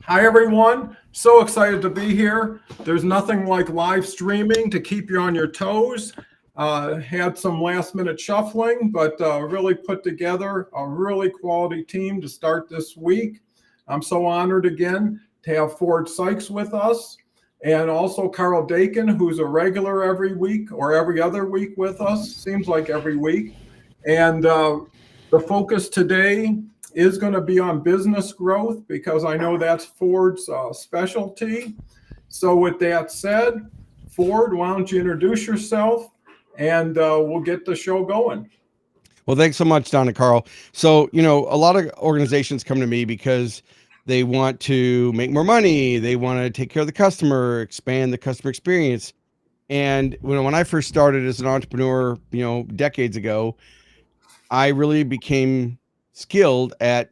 Hi, everyone. So excited to be here. There's nothing like live streaming to keep you on your toes. Had some last minute shuffling, but really put together a really quality team to start this week. I'm so honored again to have Ford Saeks with us and also Carl Dakin, who's a regular every week or every other week with us, seems like every week. And the focus today is going to be on business growth because I know that's Ford's specialty. So, with that said, Ford, why don't you introduce yourself and we'll get the show going. Well, thanks so much, Don and Carl. So, a lot of organizations come to me because they want to make more money. They want to take care of the customer, expand the customer experience. And when I first started as an entrepreneur, decades ago, I really became skilled at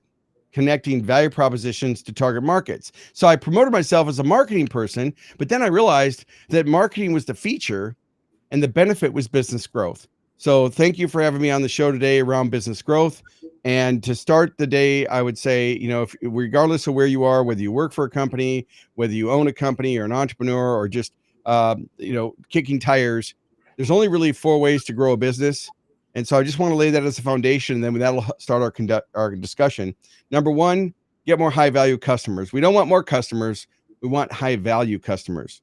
connecting value propositions to target markets. So I promoted myself as a marketing person, but then I realized that marketing was the feature and the benefit was business growth. So thank you for having me on the show today around business growth. And to start the day, I would say, if regardless of where you are, whether you work for a company, whether you own a company or an entrepreneur or just, kicking tires, there's only really four ways to grow a business. And so I just want to lay that as a foundation. And then that'll start our discussion. Number one, get more high value customers. We don't want more customers. We want high value customers.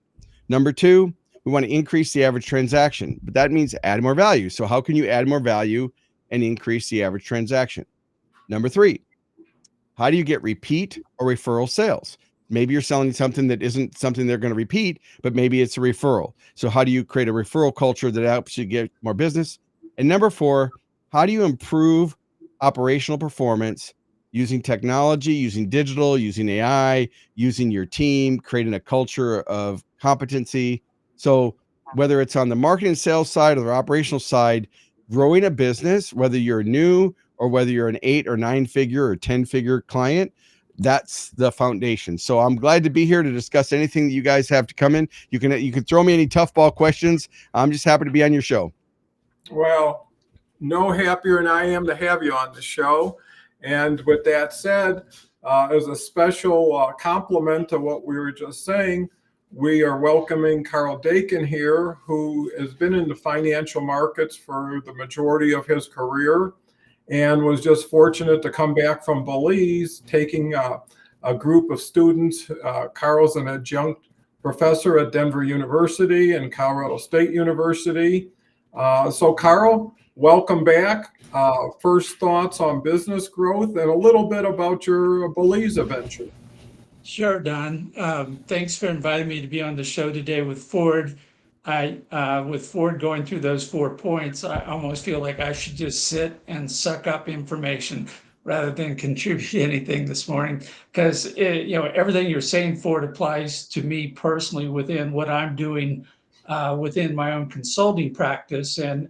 Number two, we want to increase the average transaction, but that means add more value. So how can you add more value and increase the average transaction? Number three, how do you get repeat or referral sales? Maybe you're selling something that isn't something they're going to repeat, but maybe it's a referral. So how do you create a referral culture that helps you get more business? And number four, how do you improve operational performance using technology, using digital, using AI, using your team, creating a culture of competency? So whether it's on the marketing and sales side or the operational side, growing a business, whether you're new or whether you're an 8 or 9 figure or 10 figure client, that's the foundation. So I'm glad to be here to discuss anything that you guys have to come in. You can throw me any tough ball questions. I'm just happy to be on your show. Well, no happier than I am to have you on the show. And with that said, as a special compliment to what we were just saying, we are welcoming Carl Dakin here, who has been in the financial markets for the majority of his career and was just fortunate to come back from Belize, taking a group of students. Carl's an adjunct professor at Denver University and Colorado State University. So, Carl, welcome back. First thoughts on business growth and a little bit about your Belize adventure. Sure, Don. Thanks for inviting me to be on the show today with Ford. With Ford going through those 4 points, I almost feel like I should just sit and suck up information rather than contribute anything this morning. Because everything you're saying, Ford, applies to me personally within what I'm doing within my own consulting practice and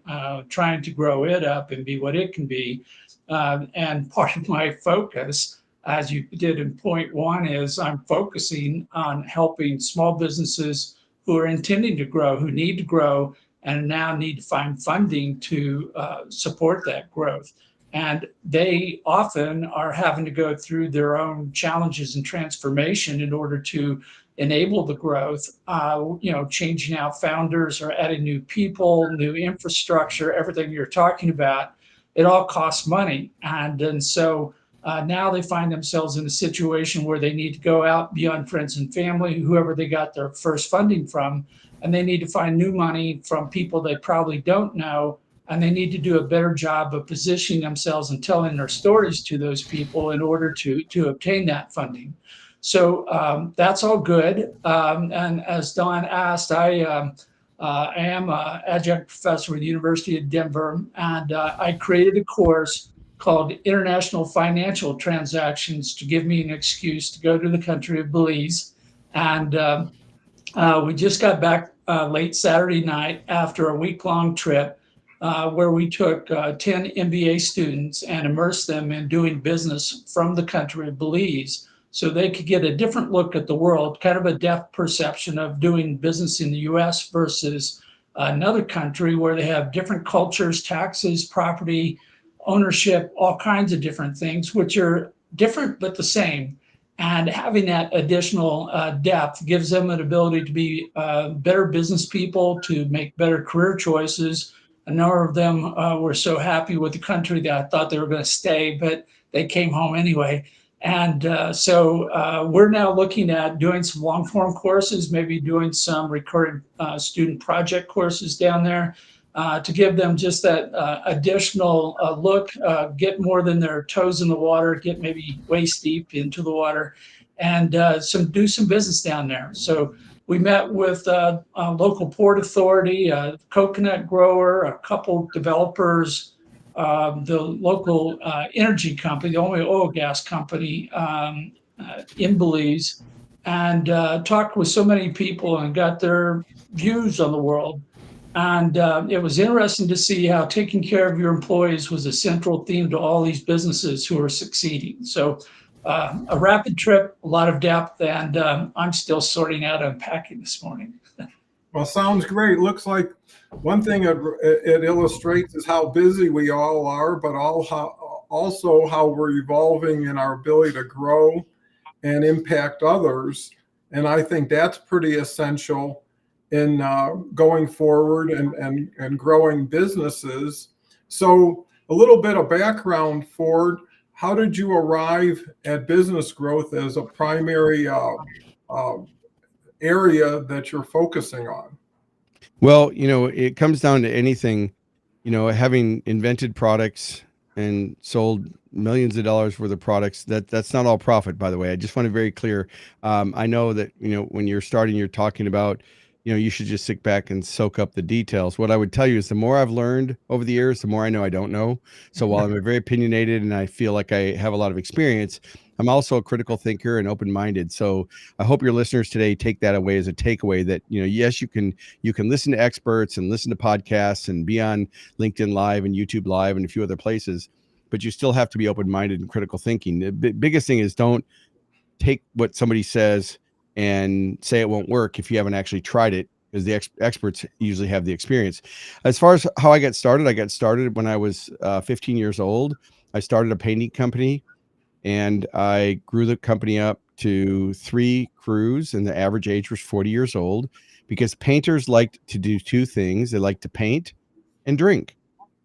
trying to grow it up and be what it can be. And part of my focus, as you did in point one, is I'm focusing on helping small businesses who are intending to grow, who need to grow, and now need to find funding to support that growth. And they often are having to go through their own challenges and transformation in order to enable the growth, changing out founders or adding new people, new infrastructure, everything you're talking about. It all costs money. And so now they find themselves in a situation where they need to go out beyond friends and family, whoever they got their first funding from, and they need to find new money from people they probably don't know, and they need to do a better job of positioning themselves and telling their stories to those people in order to obtain that funding. So that's all good. And as Don asked, I am an adjunct professor at the University of Denver, and I created a course called International Financial Transactions to give me an excuse to go to the country of Belize. And we just got back late Saturday night after a week-long trip where we took 10 MBA students and immersed them in doing business from the country of Belize so they could get a different look at the world, kind of a depth perception of doing business in the US versus another country where they have different cultures, taxes, property, ownership, all kinds of different things, which are different but the same. And having that additional depth gives them an ability to be better business people, to make better career choices. A number of them were so happy with the country that I thought they were going to stay, but they came home anyway. And so we're now looking at doing some long form courses, maybe doing some recurring student project courses down there to give them just that additional look, get more than their toes in the water, get maybe waist deep into the water, and do some business down there. So we met with a local port authority, a coconut grower, a couple developers, the local energy company, the only oil gas company in Belize, and talked with so many people and got their views on the world. And it was interesting to see how taking care of your employees was a central theme to all these businesses who are succeeding. So a rapid trip, a lot of depth, and I'm still sorting out unpacking this morning. Well, sounds great. Looks like one thing it illustrates is how busy we all are, but also how we're evolving in our ability to grow and impact others. And I think that's pretty essential in going forward and growing businesses. So a little bit of background, Ford. How did you arrive at business growth as a primary area that you're focusing on? Well, it comes down to anything, having invented products and sold millions of dollars worth of products. That's not all profit, by the way. I just want to be very clear. I know that, when you're starting, you're talking about, you should just sit back and soak up the details. What I would tell you is the more I've learned over the years, the more I know I don't know. So while I'm very opinionated and I feel like I have a lot of experience, I'm also a critical thinker and open-minded. So I hope your listeners today take that away as a takeaway that, yes, you can listen to experts and listen to podcasts and be on LinkedIn Live and YouTube Live and a few other places, but you still have to be open-minded and critical thinking. The biggest thing is don't take what somebody says and say it won't work if you haven't actually tried it, because the experts usually have the experience. As far as how I got started when I was 15 years old. I started a painting company, and I grew the company up to 3 crews, and the average age was 40 years old, because painters liked to do 2 things. They like to paint and drink.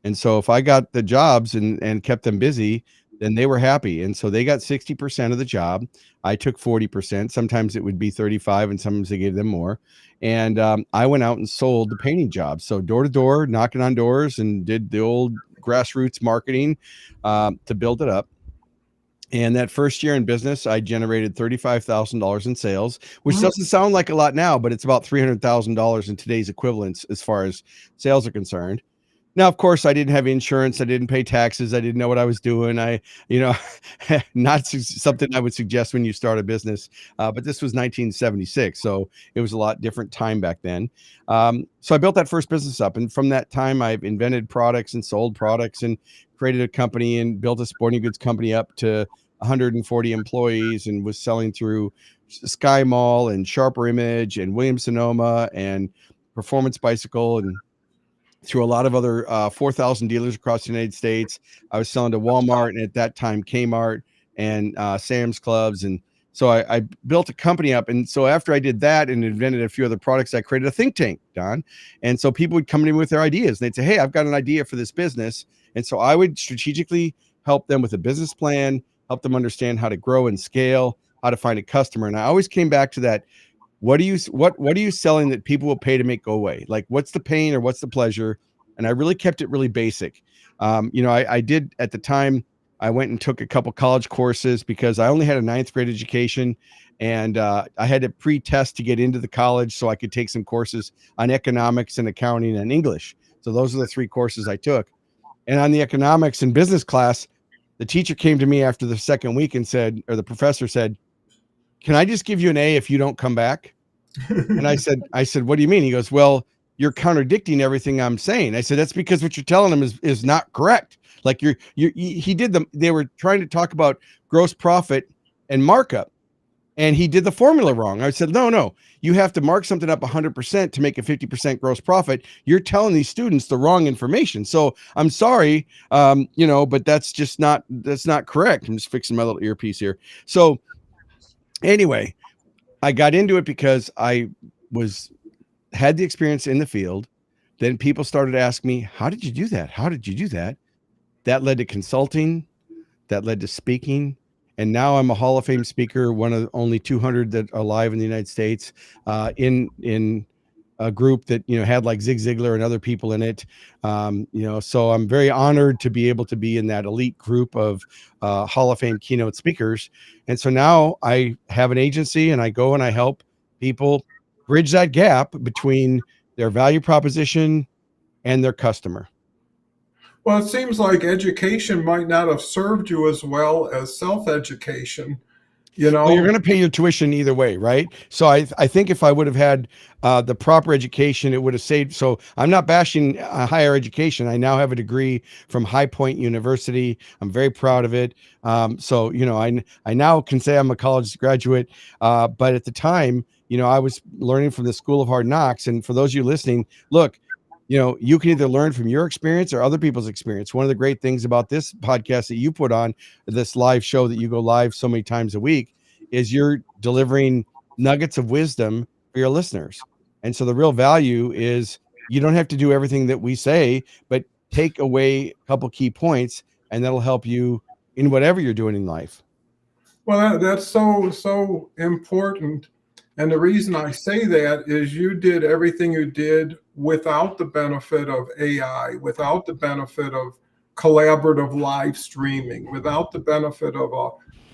And so if I got the jobs and kept them busy, then they were happy. And so they got 60% of the job. I took 40%. Sometimes it would be 35, and sometimes they gave them more. And I went out and sold the painting jobs. So door to door, knocking on doors, and did the old grassroots marketing to build it up. And that first year in business, I generated $35,000 in sales, which doesn't sound like a lot now, but it's about $300,000 in today's equivalents as far as sales are concerned. Now, of course, I didn't have insurance. I didn't pay taxes. I didn't know what I was doing. Not something I would suggest when you start a business. But this was 1976, so it was a lot different time back then. So I built that first business up, and from that time, I've invented products and sold products and created a company and built a sporting goods company up to 140 employees, and was selling through Sky Mall and Sharper Image and Williams Sonoma and Performance Bicycle, and through a lot of other 4,000 dealers across the United States. I was selling to Walmart, and at that time Kmart and Sam's Clubs. And so I built a company up. And so after I did that and invented a few other products, I created a think tank, Don. And so people would come to me with their ideas, and they'd say, hey, I've got an idea for this business. And so I would strategically help them with a business plan, help them understand how to grow and scale, how to find a customer. And I always came back to that. What are you selling that people will pay to make go away? Like, what's the pain or what's the pleasure? And I really kept it really basic. I did at the time, I went and took a couple college courses because I only had a 9th grade education, and I had to pre-test to get into the college so I could take some courses on economics and accounting and English. So those are the 3 courses I took. And on the economics and business class, the teacher came to me after the second week and said, or the professor said, can I just give you an A if you don't come back? And I said, what do you mean? He goes, well, you're contradicting everything I'm saying. I said, that's because what you're telling them is not correct. Like they were trying to talk about gross profit and markup, and he did the formula wrong. I said, no, you have to mark something up 100% to make a 50% gross profit. You're telling these students the wrong information. So I'm sorry, but that's not correct. I'm just fixing my little earpiece here. So Anyway, I got into it because I had the experience in the field. Then people started asking me, how did you do that? How did you do that? That led to consulting, that led to speaking. And now I'm a Hall of Fame speaker, one of only 200 that are alive in the United States, in a group that, had like Zig Ziglar and other people in it. So I'm very honored to be able to be in that elite group of Hall of Fame keynote speakers. And so now I have an agency and I go and I help people bridge that gap between their value proposition and their customer. Well, it seems like education might not have served you as well as self-education. Well, you're going to pay your tuition either way, right? So I think if I would have had the proper education, it would have saved. So I'm not bashing higher education. I now have a degree from High Point University. I'm very proud of it. I now can say I'm a college graduate. But at the time, I was learning from the School of Hard Knocks. And for those of you listening, look, you can either learn from your experience or other people's experience. One of the great things about this podcast that you put on, this live show that you go live so many times a week, is you're delivering nuggets of wisdom for your listeners. And so the real value is you don't have to do everything that we say, but take away a couple key points, and that'll help you in whatever you're doing in life. Well, that's so important. And the reason I say that is you did everything you did without the benefit of AI, without the benefit of collaborative live streaming, without the benefit of a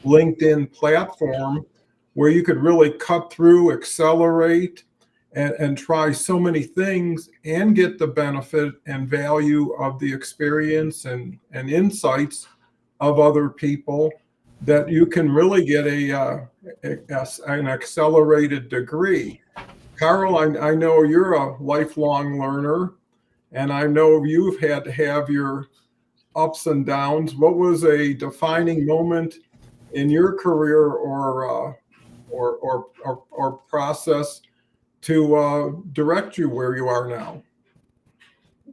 LinkedIn platform where you could really cut through, accelerate, and try so many things and get the benefit and value of the experience and insights of other people, that you can really get an accelerated degree. Carl, I know you're a lifelong learner, and I know you've had to have your ups and downs. What was a defining moment in your career or process to direct you where you are now?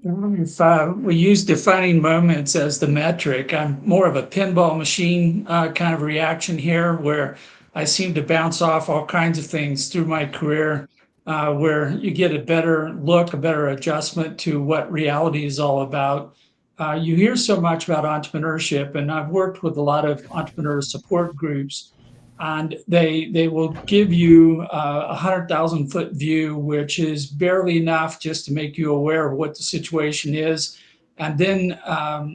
If we use defining moments as the metric, I'm more of a pinball machine kind of reaction here, where I seem to bounce off all kinds of things through my career, where you get a better look, a better adjustment to what reality is all about. You hear so much about entrepreneurship, and I've worked with a lot of entrepreneur support groups, and they will give you a 100,000-foot view, which is barely enough just to make you aware of what the situation is. And then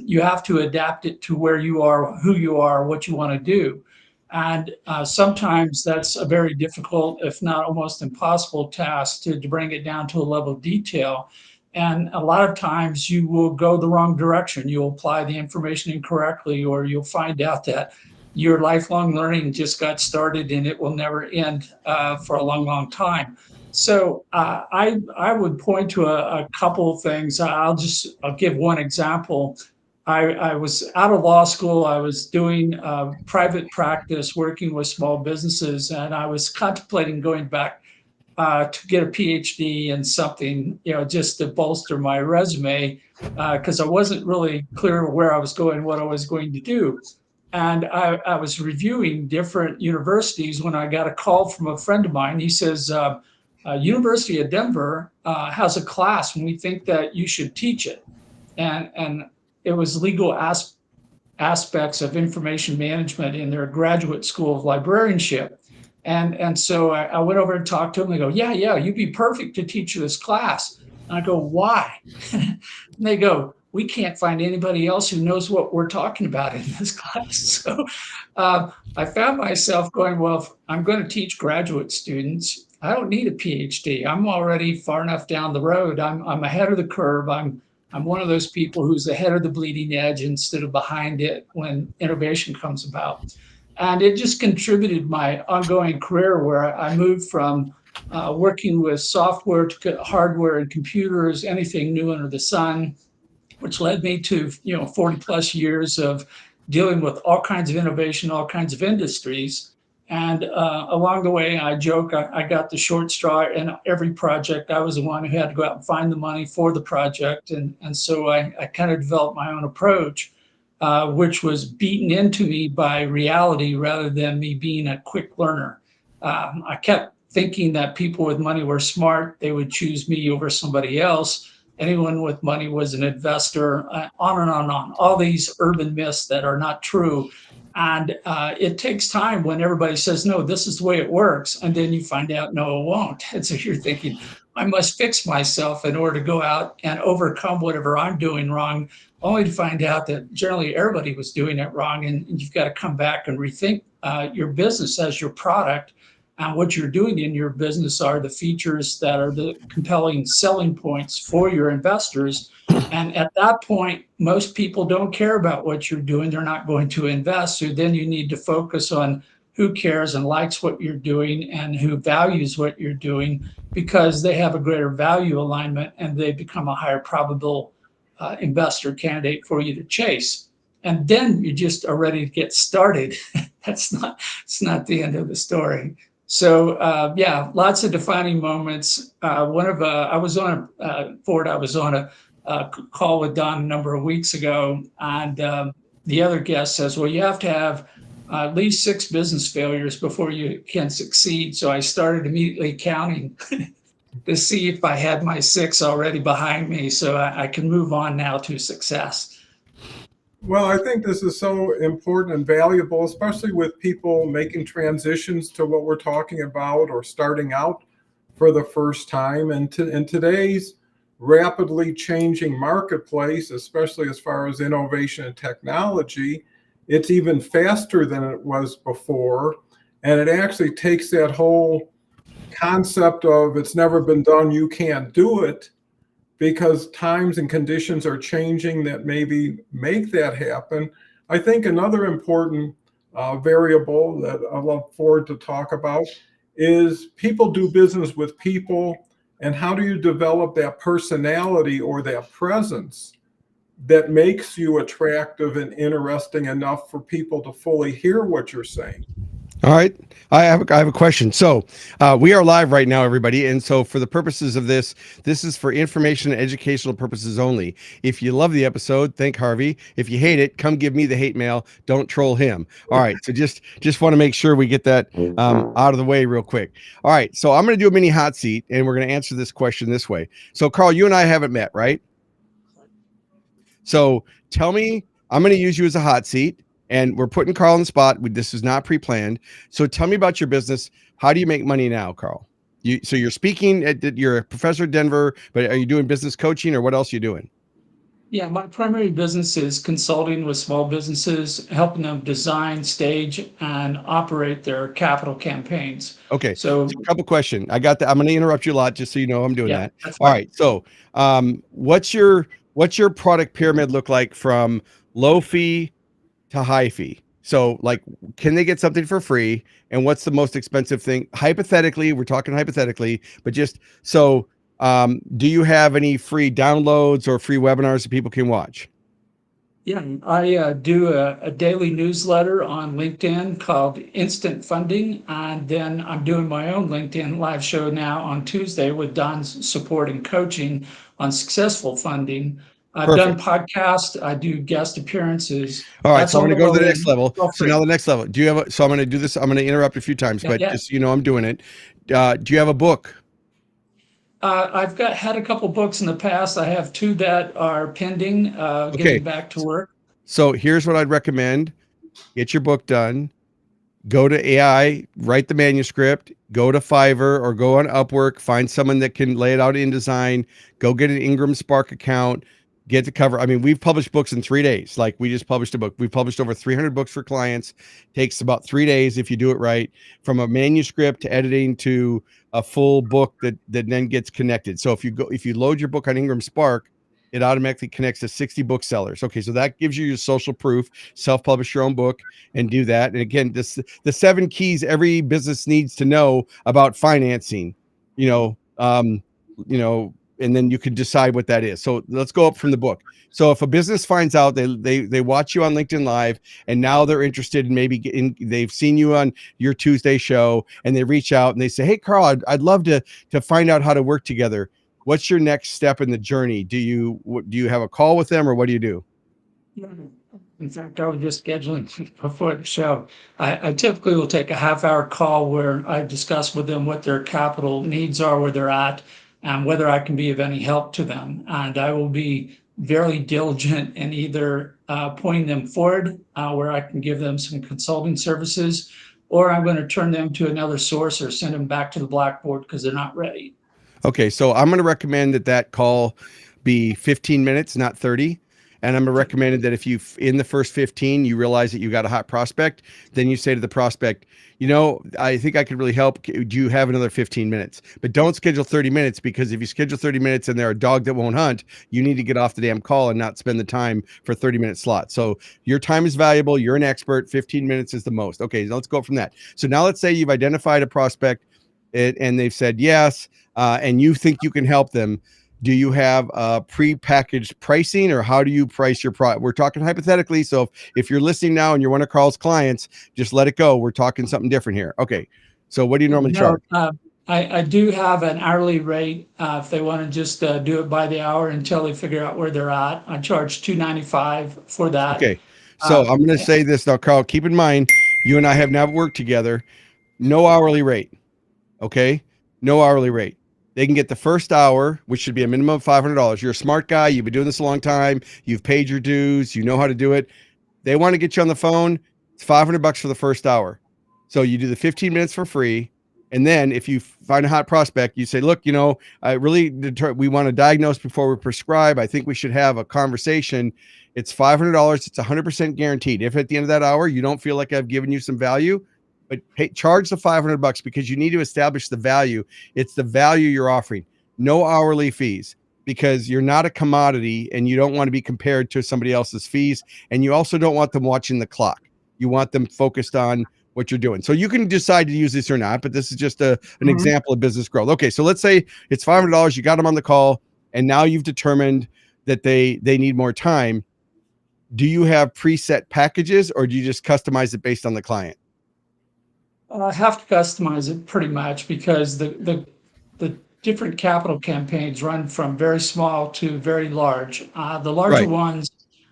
you have to adapt it to where you are, who you are, what you want to do. And sometimes that's a very difficult, if not almost impossible task to bring it down to a level of detail. And a lot of times you will go the wrong direction. You'll apply the information incorrectly, or you'll find out that your lifelong learning just got started and it will never end for a long, long time. So I would point to a couple of things. I'll give one example. I was out of law school. I was doing private practice, working with small businesses, and I was contemplating going back to get a PhD in something, just to bolster my resume, because I wasn't really clear where I was going, what I was going to do. And I was reviewing different universities when I got a call from a friend of mine. He says, University of Denver has a class, and we think that you should teach it. And it was legal aspects of information management in their graduate school of librarianship. And so I went over and talked to them. They go, yeah, you'd be perfect to teach this class. And I go, why? And they go, we can't find anybody else who knows what we're talking about in this class. So I found myself going, well, if I'm going to teach graduate students, I don't need a PhD. I'm already far enough down the road. I'm ahead of the curve. I'm one of those people who's ahead of the bleeding edge instead of behind it when innovation comes about. And it just contributed my ongoing career, where I moved from working with software to hardware and computers, anything new under the sun, which led me to 40 plus years of dealing with all kinds of innovation, all kinds of industries. And along the way, I joke, I got the short straw in every project. I was the one who had to go out and find the money for the project. And so I kind of developed my own approach, which was beaten into me by reality rather than me being a quick learner. I kept thinking that people with money were smart. They would choose me over somebody else. Anyone with money was an investor, on and on and on. All these urban myths that are not true. And it takes time when everybody says, no, this is the way it works. And then you find out, no, it won't. And so you're thinking, I must fix myself in order to go out and overcome whatever I'm doing wrong, only to find out that generally everybody was doing it wrong. And you've got to come back and rethink your business as your product. And what you're doing in your business are the features that are the compelling selling points for your investors. And at that point, most people don't care about what you're doing. They're not going to invest. So then you need to focus on who cares and likes what you're doing and who values what you're doing, because they have a greater value alignment and they become a higher probable investor candidate for you to chase. And then you just are ready to get started. It's not the end of the story. So yeah, lots of defining moments. I was on a call with Don a number of weeks ago, and the other guest says, well, you have to have at least 6 business failures before you can succeed. So I started immediately counting to see if I had my 6 already behind me, so I can move on now to success. Well, I think this is so important and valuable, especially with people making transitions to what we're talking about or starting out for the first time. And in today's rapidly changing marketplace, especially as far as innovation and technology, it's even faster than it was before. And it actually takes that whole concept of it's never been done, you can't do it, because times and conditions are changing that maybe make that happen. I think another important variable that I look forward to talk about is people do business with people, and how do you develop that personality or that presence that makes you attractive and interesting enough for people to fully hear what you're saying. All right. I have a question. So we are live right now, everybody. And so for the purposes of this is for information and educational purposes only. If you love the episode, thank Harvey. If you hate it, come give me the hate mail. Don't troll him. All right. So just want to make sure we get that out of the way real quick. All right. So I'm going to do a mini hot seat, and we're going to answer this question this way. So Carl, you and I haven't met, right? So tell me, I'm going to use you as a hot seat. And we're putting Carl on the spot. This is not pre-planned. So tell me about your business. How do you make money now, Carl? So you're speaking you're a professor at Denver, but are you doing business coaching, or what else are you doing? Yeah, my primary business is consulting with small businesses, helping them design, stage, and operate their capital campaigns. Okay. So a couple questions. I got that. I'm going to interrupt you a lot just so you know I'm doing that. All right. So what's your product pyramid look like from low fee to high fee? So like, can they get something for free, and what's the most expensive thing? Hypothetically, we're talking hypothetically, but just so do you have any free downloads or free webinars that people can watch? Yeah, I do a daily newsletter on LinkedIn called Instant Funding, and then I'm doing my own LinkedIn live show now on Tuesday with Don's support and coaching on successful funding. I've done podcasts. I do guest appearances. All right. So I'm going to go to the next level. So now the next level. Do you have so I'm going to do this. I'm going to interrupt a few times, but just so you know, I'm doing it. Do you have a book? I've had a couple books in the past. I have 2 that are pending, getting back to work. So here's what I'd recommend. Get your book done. Go to AI, write the manuscript, go to Fiverr or go on Upwork, find someone that can lay it out in design, go get an Ingram Spark account, get the cover. I mean, we've published books in 3 days. Like, we just published a book. We've published over 300 books for clients. Takes about 3 days if you do it right, from a manuscript to editing to a full book that then gets connected. So if you load your book on Ingram Spark, it automatically connects to 60 booksellers. Okay, so that gives you your social proof. Self-publish your own book and do that. And again, the 7 keys every business needs to know about financing. And then you can decide what that is. So let's go up from the book. So if a business finds out they watch you on LinkedIn Live, and now they're interested in they've seen you on your Tuesday show, and they reach out and they say, hey, Carl, I'd love to find out how to work together. What's your next step in the journey? Do you have a call with them, or what do you do? In fact, I was just scheduling before the show. I typically will take a half-hour call where I discuss with them what their capital needs are, where they're at, and whether I can be of any help to them. And I will be very diligent in either pointing them forward where I can give them some consulting services, or I'm going to turn them to another source or send them back to the blackboard because they're not ready. Okay, so I'm going to recommend that call be 15 minutes, not 30. And I'm going to recommend that if you, in the first 15, you realize that you got a hot prospect, then you say to the prospect, you know, I think I could really help. Do you have another 15 minutes? But don't schedule 30 minutes, because if you schedule 30 minutes and they're a dog that won't hunt, you need to get off the damn call and not spend the time for 30-minute slot. So your time is valuable. You're an expert. 15 minutes is the most. Okay, let's go from that. So now let's say you've identified a prospect and they've said yes, and you think you can help them. Do you have pre-packaged pricing, or how do you price your product? We're talking hypothetically. So if you're listening now and you're one of Carl's clients, just let it go. We're talking something different here. Okay. So what do you normally charge? I do have an hourly rate. If they want to just do it by the hour until they figure out where they're at, I charge $2.95 for that. Okay. So I'm going to say this now, Carl, keep in mind, you and I have not worked together. No hourly rate. Okay. No hourly rate. They can get the first hour, which should be a minimum of $500. You're a smart guy. You've been doing this a long time. You've paid your dues. You know how to do it. They want to get you on the phone. It's $500 for the first hour. So you do the 15 minutes for free. And then if you find a hot prospect, you say, look, you know, we want to diagnose before we prescribe. I think we should have a conversation. It's $500. It's 100% guaranteed. If at the end of that hour, you don't feel like I've given you some value, but charge the $500, because you need to establish the value. It's the value you're offering. No hourly fees, because you're not a commodity and you don't want to be compared to somebody else's fees. And you also don't want them watching the clock. You want them focused on what you're doing. So you can decide to use this or not, but this is just an example of business growth. Okay. So let's say it's $500. You got them on the call, and now you've determined that they need more time. Do you have preset packages, or do you just customize it based on the client? I have to customize it pretty much, because the different capital campaigns run from very small to very large. The larger Right. ones,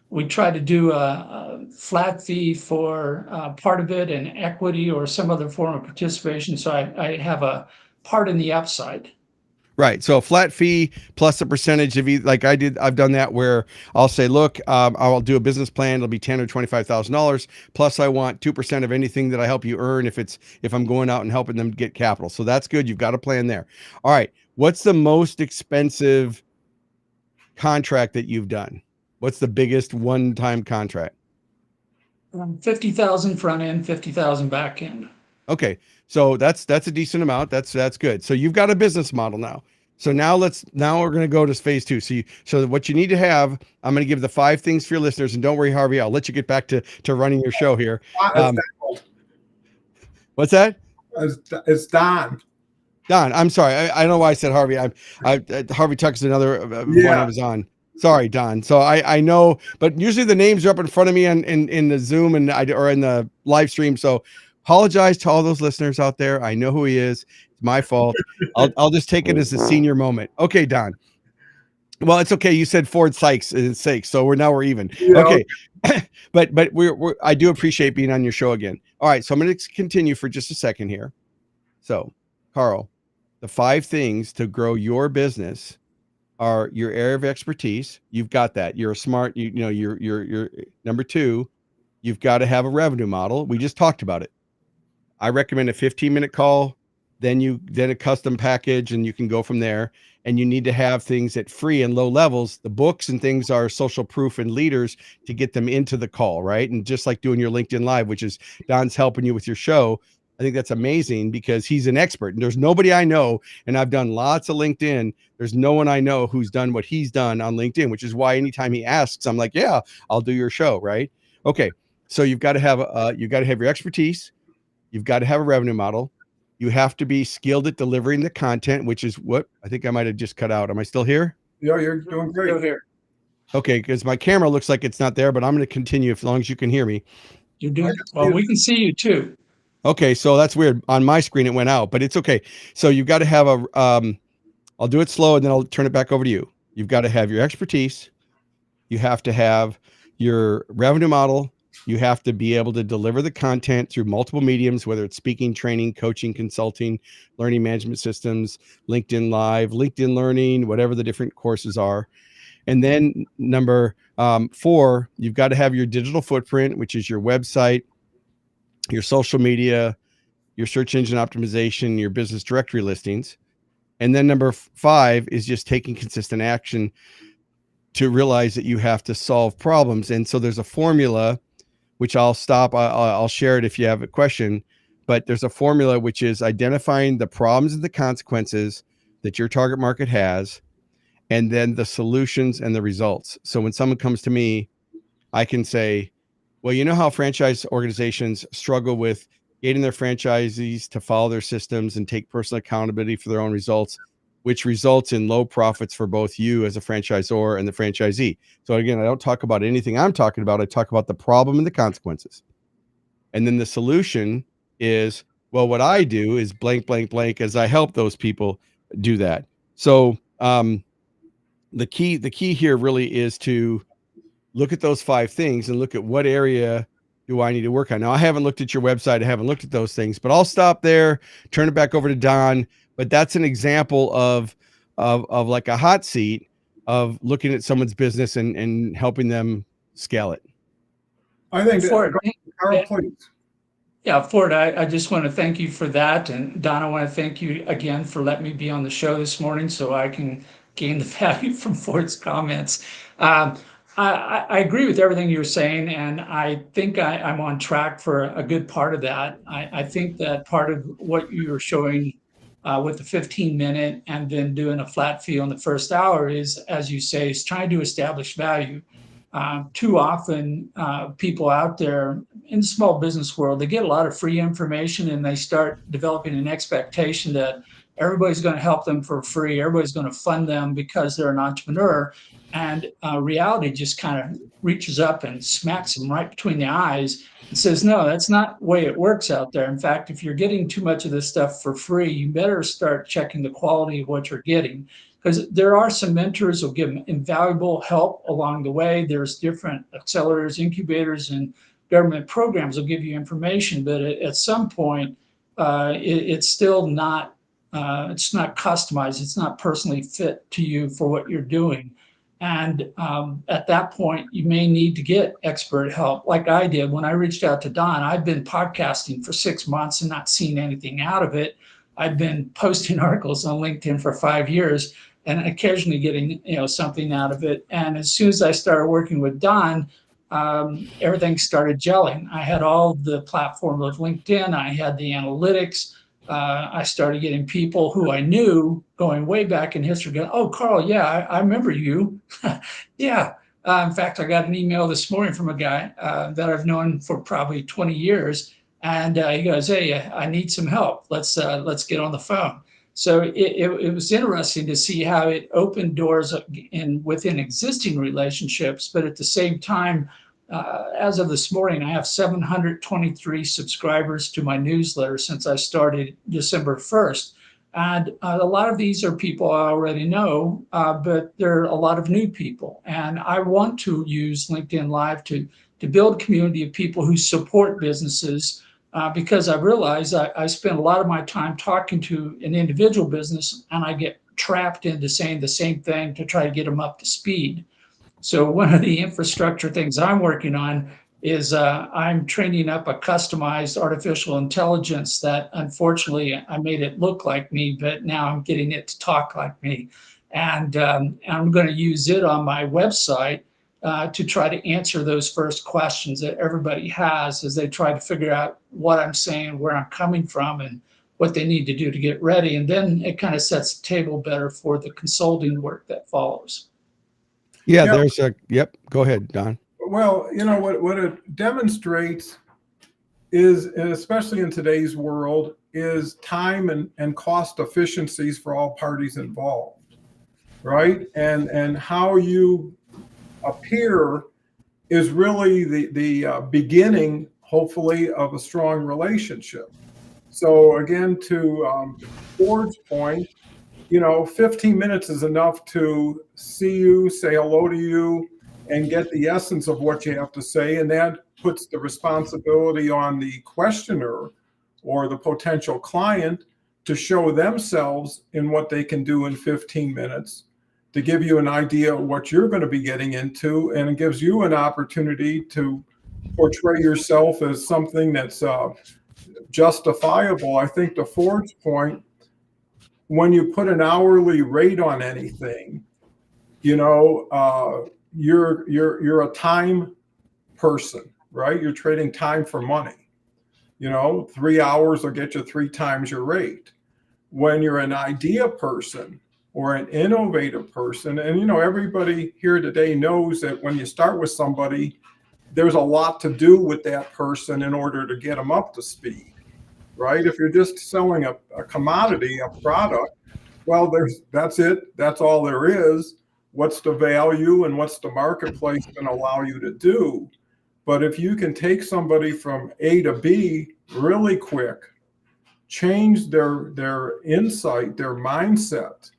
we try to do a flat fee for part of it, and equity or some other form of participation. So I have a part in the upside. Right. So a flat fee plus a percentage of like I did. I've done that where I'll say, look, I'll do a business plan. It'll be $10,000 or $25,000. Plus I want 2% of anything that I help you earn if I'm going out and helping them get capital. So that's good. You've got a plan there. All right. What's the most expensive contract that you've done? What's the biggest one-time contract? 50,000 front end, 50,000 back end. Okay. So that's a decent amount. That's good. So you've got a business model now. So now we're going to go to phase 2. So what you need to have, I'm going to give the 5 things for your listeners, and don't worry, Harvey, I'll let you get back to running your show here. What's that? It's Don. Don, I'm sorry. I don't know why I said Harvey. Harvey Tuck's another one I was on. Sorry, Don. So I know, but usually the names are up in front of me in the Zoom or in the live stream. So apologize to all those listeners out there. I know who he is. It's my fault. I'll just take it as a senior moment. Okay, Don. Well, it's okay. You said Ford Saeks, so we're even. Yeah. Okay. but I do appreciate being on your show again. All right, so I'm going to continue for just a second here. So, Carl, the 5 things to grow your business are your area of expertise. You've got that. You're a smart, you're number 2, you've got to have a revenue model. We just talked about it. I recommend a 15-minute call, then a custom package, and you can go from there. And you need to have things at free and low levels. The books and things are social proof and leaders to get them into the call, right? And just like doing your LinkedIn Live, which is Don's helping you with your show. I think that's amazing, because he's an expert, and there's nobody I know, and I've done lots of LinkedIn. There's no one I know who's done what he's done on LinkedIn, which is why anytime he asks, I'm like, yeah, I'll do your show. Right. Okay. So you've got to have your expertise. You've got to have a revenue model. You have to be skilled at delivering the content, which is what I think I might've just cut out. Am I still here? Yeah, you're doing great. Still here. Okay. Cause my camera looks like it's not there, but I'm going to continue as long as you can hear me. You're doing well. We can see you too. Okay, so that's weird. On my screen, it went out, but it's okay. So you've got to have I'll do it slow, and then I'll turn it back over to you. You've got to have your expertise. You have to have your revenue model. You have to be able to deliver the content through multiple mediums, whether it's speaking, training, coaching, consulting, learning management systems, LinkedIn Live, LinkedIn Learning, whatever the different courses are. And then number 4, you've got to have your digital footprint, which is your website, your social media, your search engine optimization, your business directory listings. And then number 5 is just taking consistent action to realize that you have to solve problems. And so there's a formula, which I'll stop. I'll share it if you have a question, but there's a formula which is identifying the problems and the consequences that your target market has, and then the solutions and the results. So when someone comes to me, I can say, well, you know how franchise organizations struggle with getting their franchisees to follow their systems and take personal accountability for their own results, which results in low profits for both you as a franchisor and the franchisee. So again, I don't talk about anything I'm talking about. I talk about the problem and the consequences. And then the solution is, well, what I do is blank, blank, blank, as I help those people do that. So the key here really is to look at those 5 things and look at what area do I need to work on. Now, I haven't looked at your website. I haven't looked at those things, but I'll stop there, turn it back over to Don. But that's an example of like a hot seat of looking at someone's business and helping them scale it. I think Ford, Carl, please. yeah, Ford, I just want to thank you for that. And Don, I want to thank you again for letting me be on the show this morning so I can gain the value from Ford's comments. I agree with everything you're saying, and I think I'm on track for a good part of that. I think that part of what you were showing with the 15-minute and then doing a flat fee on the first hour is, as you say, is trying to establish value. Too often, people out there in the small business world, they get a lot of free information and they start developing an expectation that everybody's going to help them for free. Everybody's going to fund them because they're an entrepreneur. And reality just kind of reaches up and smacks them right between the eyes and says, no, that's not the way it works out there. In fact, if you're getting too much of this stuff for free, you better start checking the quality of what you're getting. Because there are some mentors who give invaluable help along the way. There's different accelerators, incubators, and government programs will give you information. But at some point, it's still not it's not customized. It's not personally fit to you for what you're doing. And at that point, you may need to get expert help, like I did when I reached out to Don. I've been podcasting for 6 months and not seen anything out of it. I've been posting articles on LinkedIn for 5 years and occasionally getting something out of it. And as soon as I started working with Don, everything started gelling. I had all the platform of LinkedIn. I had the analytics. I started getting people who I knew going way back in history going, oh, Carl, yeah, I remember you. Yeah. In fact, I got an email this morning from a guy that I've known for probably 20 years. And he goes, hey, I need some help. Let's get on the phone. So it was interesting to see how it opened doors within existing relationships. But at the same time, as of this morning, I have 723 subscribers to my newsletter since I started December 1st. And a lot of these are people I already know, but there are a lot of new people. And I want to use LinkedIn Live to build a community of people who support businesses because I realize I spend a lot of my time talking to an individual business and I get trapped into saying the same thing to try to get them up to speed. So one of the infrastructure things I'm working on is I'm training up a customized artificial intelligence that unfortunately I made it look like me, but now I'm getting it to talk like me. And I'm going to use it on my website to try to answer those first questions that everybody has as they try to figure out what I'm saying, where I'm coming from, and what they need to do to get ready. And then it kind of sets the table better for the consulting work that follows. Yeah, yep. Go ahead, Don. Well, what it demonstrates is, and especially in today's world, is time and cost efficiencies for all parties involved, right? And how you appear is really the beginning, hopefully, of a strong relationship. So again, to Ford's point, 15 minutes is enough to see you, say hello to you, and get the essence of what you have to say. And that puts the responsibility on the questioner or the potential client to show themselves in what they can do in 15 minutes, to give you an idea of what you're going to be getting into. And it gives you an opportunity to portray yourself as something that's justifiable. I think to Ford's point, when you put an hourly rate on anything, you know, you're a time person, right? You're trading time for money. You know, 3 hours will get you 3 times your rate. When you're an idea person or an innovative person, and you know, everybody here today knows that when you start with somebody, there's a lot to do with that person in order to get them up to speed, right? If you're just selling a commodity, a product, well, that's it. That's all there is. What's the value and what's the marketplace going to allow you to do? But if you can take somebody from A to B really quick, change their insight, their mindset,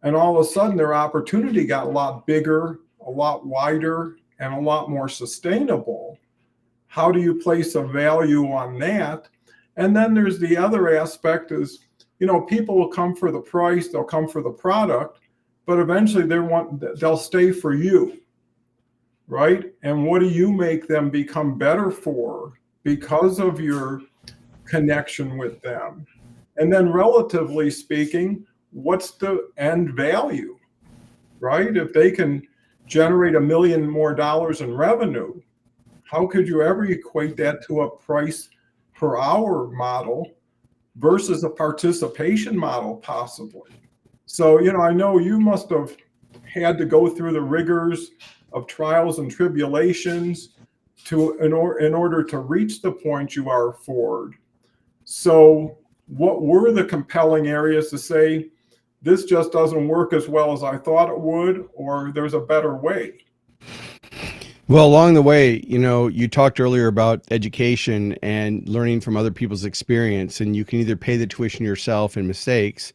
and all of a sudden their opportunity got a lot bigger, a lot wider, and a lot more sustainable. How do you place a value on that? And then there's the other aspect is, you know, people will come for the price, they'll come for the product, but eventually they'll stay for you, right? And what do you make them become better for because of your connection with them? And then relatively speaking, what's the end value, right? If they can generate $1 million more in revenue, how could you ever equate that to a price per hour model versus a participation model possibly? So, you know, I know you must have had to go through the rigors of trials and tribulations in order to reach the point you are, Ford. So what were the compelling areas to say, this just doesn't work as well as I thought it would, or there's a better way? Well, along the way, you know, you talked earlier about education and learning from other people's experience, and you can either pay the tuition yourself in mistakes,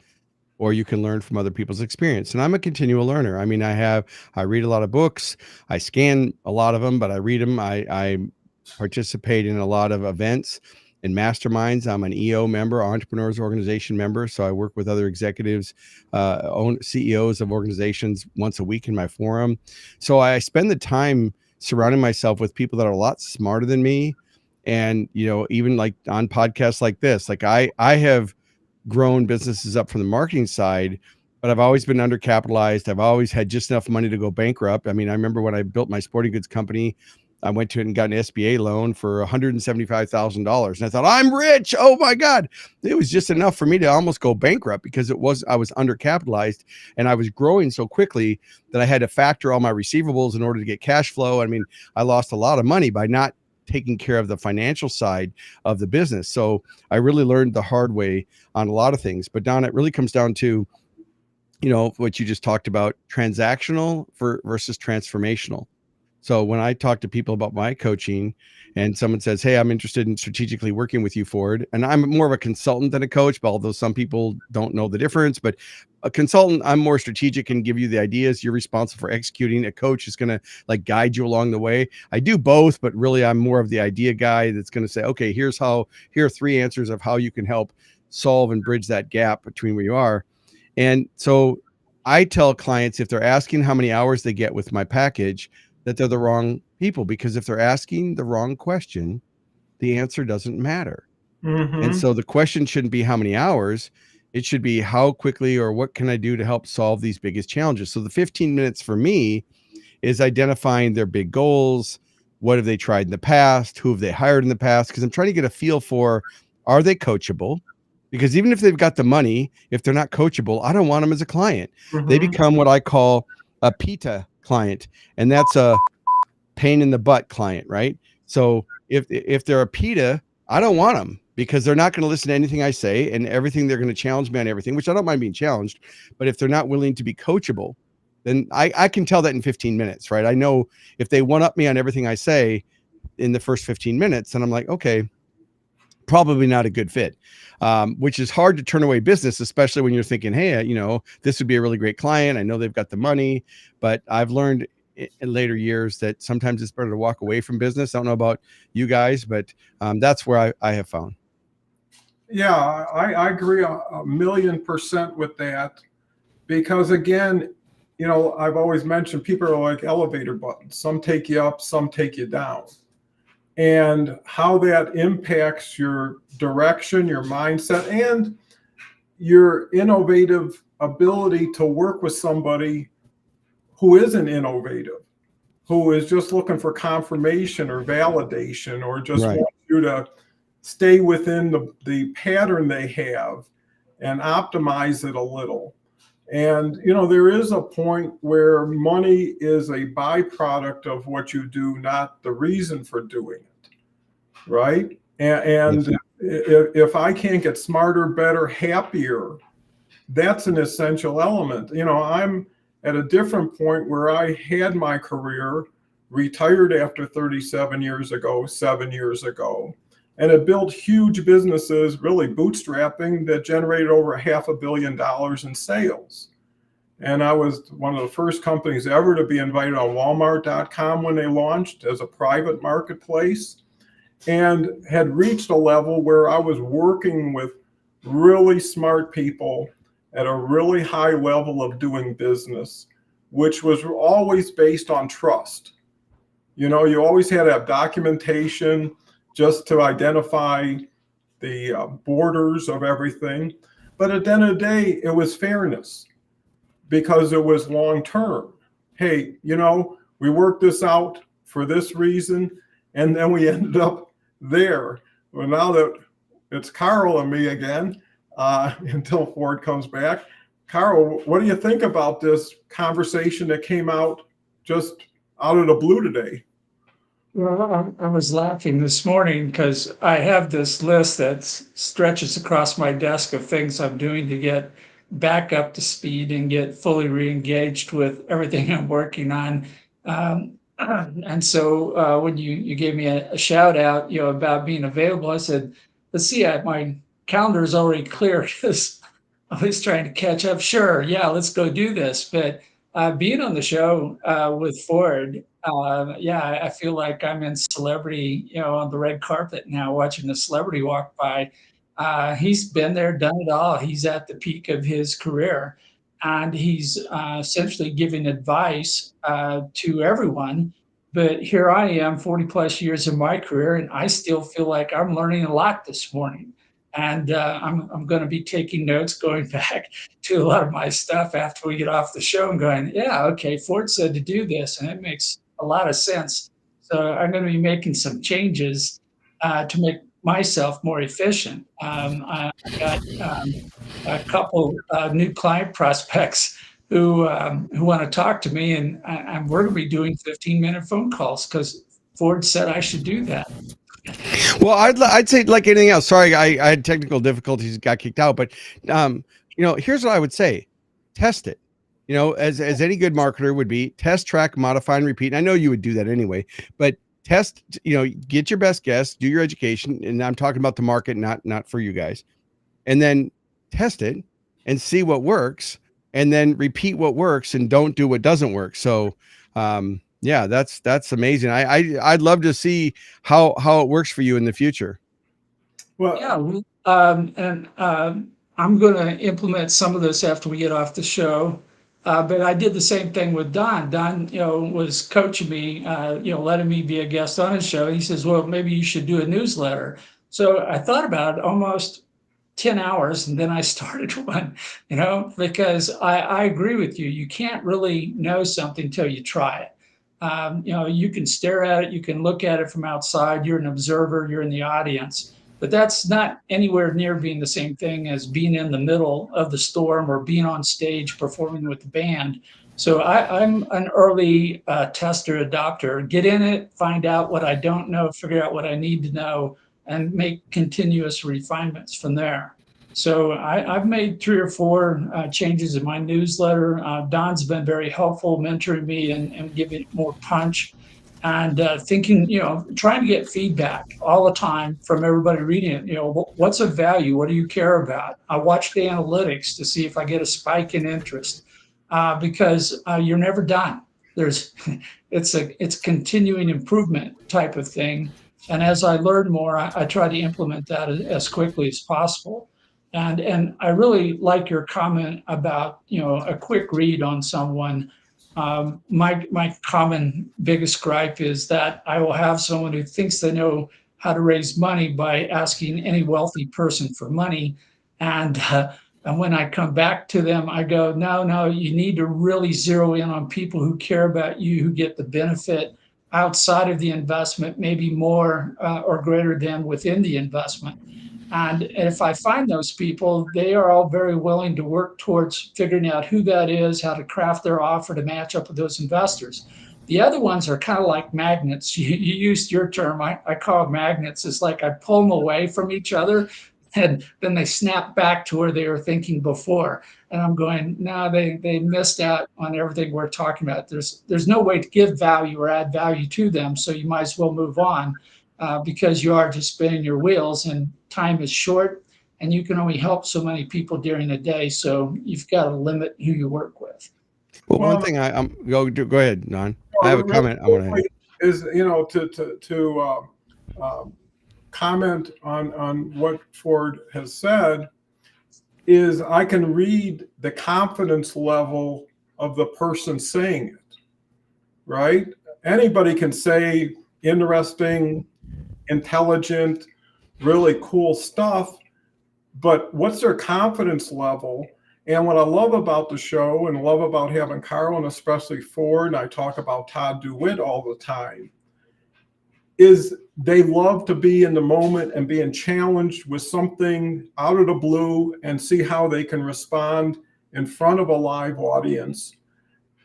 or you can learn from other people's experience. And I'm a continual learner. I mean, I read a lot of books, I scan a lot of them, but I read them. I participate in a lot of events and masterminds. I'm an EO member, Entrepreneurs Organization member. So I work with other executives, CEOs of organizations once a week in my forum. So I spend the time surrounding myself with people that are a lot smarter than me. And, you know, even like on podcasts like this, like I have grown businesses up from the marketing side, but I've always been undercapitalized. I've always had just enough money to go bankrupt. I mean, I remember when I built my sporting goods company, I went to it and got an SBA loan for $175,000. And I thought, I'm rich. Oh my God. It was just enough for me to almost go bankrupt because I was undercapitalized and I was growing so quickly that I had to factor all my receivables in order to get cash flow. I mean, I lost a lot of money by not taking care of the financial side of the business. So I really learned the hard way on a lot of things. But Don, it really comes down to, you know, what you just talked about, transactional versus transformational. So when I talk to people about my coaching and someone says, hey, I'm interested in strategically working with you, Ford, and I'm more of a consultant than a coach, but although some people don't know the difference, but a consultant, I'm more strategic and give you the ideas. You're responsible for executing. A coach is going to like guide you along the way. I do both, but really I'm more of the idea guy that's going to say, okay, here are 3 answers of how you can help solve and bridge that gap between where you are. And so I tell clients, if they're asking how many hours they get with my package, that they're the wrong people, because if they're asking the wrong question, the answer doesn't matter. Mm-hmm. And so the question shouldn't be how many hours. It should be how quickly or what can I do to help solve these biggest challenges. So the 15 minutes for me is identifying their big goals. What have they tried in the past? Who have they hired in the past? Because I'm trying to get a feel for, are they coachable? Because even if they've got the money, if they're not coachable, I don't want them as a client. Mm-hmm. They become what I call a PITA client, and that's a pain in the butt client, right? So if they're a PITA, I don't want them because they're not going to listen to anything I say, and everything they're going to challenge me on everything, which I don't mind being challenged. But if they're not willing to be coachable, then I can tell that in 15 minutes, right? I know if they one up me on everything I say in the first 15 minutes, and I'm like, okay, probably not a good fit, which is hard to turn away business, especially when you're thinking, hey, you know, this would be a really great client. I know they've got the money, but I've learned in later years that sometimes it's better to walk away from business. I don't know about you guys, but that's where I have found. Yeah, I agree a 1,000,000% with that. Because again, I've always mentioned people are like elevator buttons. Some take you up, some take you down. And how that impacts your direction, your mindset, and your innovative ability to work with somebody who isn't innovative, who is just looking for confirmation or validation, or just Right. wants you to stay within the pattern they have and optimize it a little. And, there is a point where money is a byproduct of what you do, not the reason for doing it. Right. And if I can't get smarter, better, happier, that's an essential element. I'm at a different point where I had my career, retired after 37 years ago, 7 years ago, and have built huge businesses, really bootstrapping, that generated over $500 million in sales. And I was one of the first companies ever to be invited on Walmart.com when they launched as a private marketplace, and had reached a level where I was working with really smart people at a really high level of doing business, which was always based on trust. You always had to have documentation just to identify the borders of everything. But at the end of the day, it was fairness, because it was long term. Hey, we worked this out for this reason, and then we ended up there. Well, now that it's Carl and me again, until Ford comes back. Carl, what do you think about this conversation that came out just out of the blue today? Well, I was laughing this morning because I have this list that stretches across my desk of things I'm doing to get back up to speed and get fully re-engaged with everything I'm working on. And so when you gave me a shout out, about being available, I said, let's see, my calendar is already clear because I was trying to catch up. Sure, yeah, let's go do this. But being on the show with Ford, yeah, I feel like I'm in celebrity, on the red carpet now, watching a celebrity walk by. He's been there, done it all. He's at the peak of his career, and he's essentially giving advice to everyone. But here I am, 40 plus years in my career, and I still feel like I'm learning a lot this morning. And I'm going to be taking notes, going back to a lot of my stuff after we get off the show and going, yeah, okay, Ford said to do this, and it makes a lot of sense. So I'm going to be making some changes to make myself more efficient. I got a couple new client prospects who want to talk to me, and we're going to be doing 15-minute phone calls because Ford said I should do that. Well, I'd say like anything else. Sorry, I had technical difficulties, got kicked out. But here's what I would say: test it. As any good marketer would be, test, track, modify, and repeat. And I know you would do that anyway, but test. Get your best guess, do your education, and I'm talking about the market, not for you guys. And then test it and see what works, and then repeat what works, and don't do what doesn't work. So. Yeah, that's amazing. I'd love to see how it works for you in the future. Well, yeah, I'm going to implement some of this after we get off the show. But I did the same thing with Don. Don, was coaching me, letting me be a guest on his show. He says, well, maybe you should do a newsletter. So I thought about it almost 10 hours, and then I started one, because I agree with you. You can't really know something until you try it. You can stare at it, you can look at it from outside, you're an observer, you're in the audience, but that's not anywhere near being the same thing as being in the middle of the storm or being on stage performing with the band. So I'm an early tester, adopter. Get in it, find out what I don't know, figure out what I need to know, and make continuous refinements from there. So I've made 3 or 4 changes in my newsletter. Don's been very helpful, mentoring me and giving it more punch, and thinking, trying to get feedback all the time from everybody reading it. What's of value? What do you care about? I watch the analytics to see if I get a spike in interest, because you're never done. there's it's continuing improvement type of thing. And as I learn more, I try to implement that as quickly as possible. And I really like your comment about, a quick read on someone. My common biggest gripe is that I will have someone who thinks they know how to raise money by asking any wealthy person for money, and when I come back to them, I go, no, you need to really zero in on people who care about you, who get the benefit outside of the investment, maybe more or greater than within the investment. And if I find those people, they are all very willing to work towards figuring out who that is, how to craft their offer to match up with those investors. The other ones are kind of like magnets. You used your term. I call magnets. It's like I pull them away from each other, and then they snap back to where they were thinking before. And I'm going, no, they missed out on everything we're talking about. There's no way to give value or add value to them, so you might as well move on. Because you are just spinning your wheels, and time is short, and you can only help so many people during the day. So you've got to limit who you work with. Well, Well, one thing go ahead, Don. I have a comment I want to have. Is to comment on what Ford has said, is I can read the confidence level of the person saying it, right? Anybody can say interesting, intelligent, really cool stuff, but what's their confidence level? And what I love about the show and love about having Carl and especially Ford, and I talk about Todd DeWitt all the time, is they love to be in the moment and being challenged with something out of the blue and see how they can respond in front of a live audience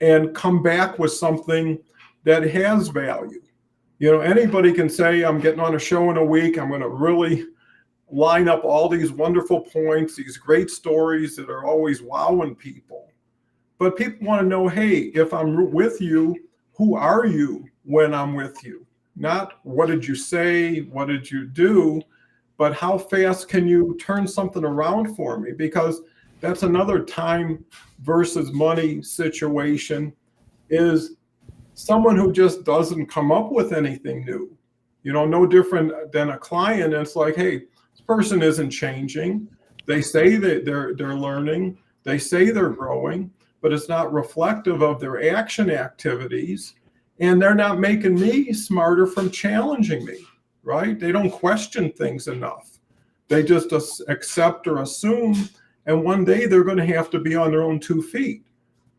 and come back with something that has value. Anybody can say, I'm getting on a show in a week, I'm going to really line up all these wonderful points, these great stories that are always wowing people. But people want to know, hey, if I'm with you, who are you when I'm with you? Not what did you say, what did you do, but how fast can you turn something around for me? Because that's another time versus money situation, is someone who just doesn't come up with anything new. No different than a client. It's like, hey, this person isn't changing. They say that they're learning. They say they're growing, but it's not reflective of their action activities. And they're not making me smarter from challenging me, right? They don't question things enough. They just accept or assume. And one day they're going to have to be on their own 2 feet,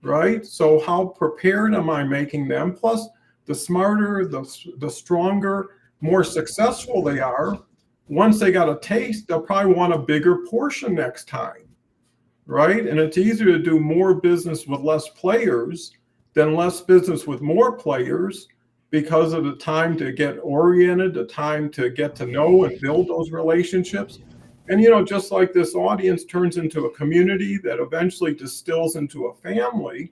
right? So how prepared am I making them? Plus, the smarter, the stronger, more successful they are, once they got a taste, they'll probably want a bigger portion next time, right? And it's easier to do more business with less players than less business with more players, because of the time to get oriented, the time to get to know and build those relationships. And, just like this audience turns into a community that eventually distills into a family,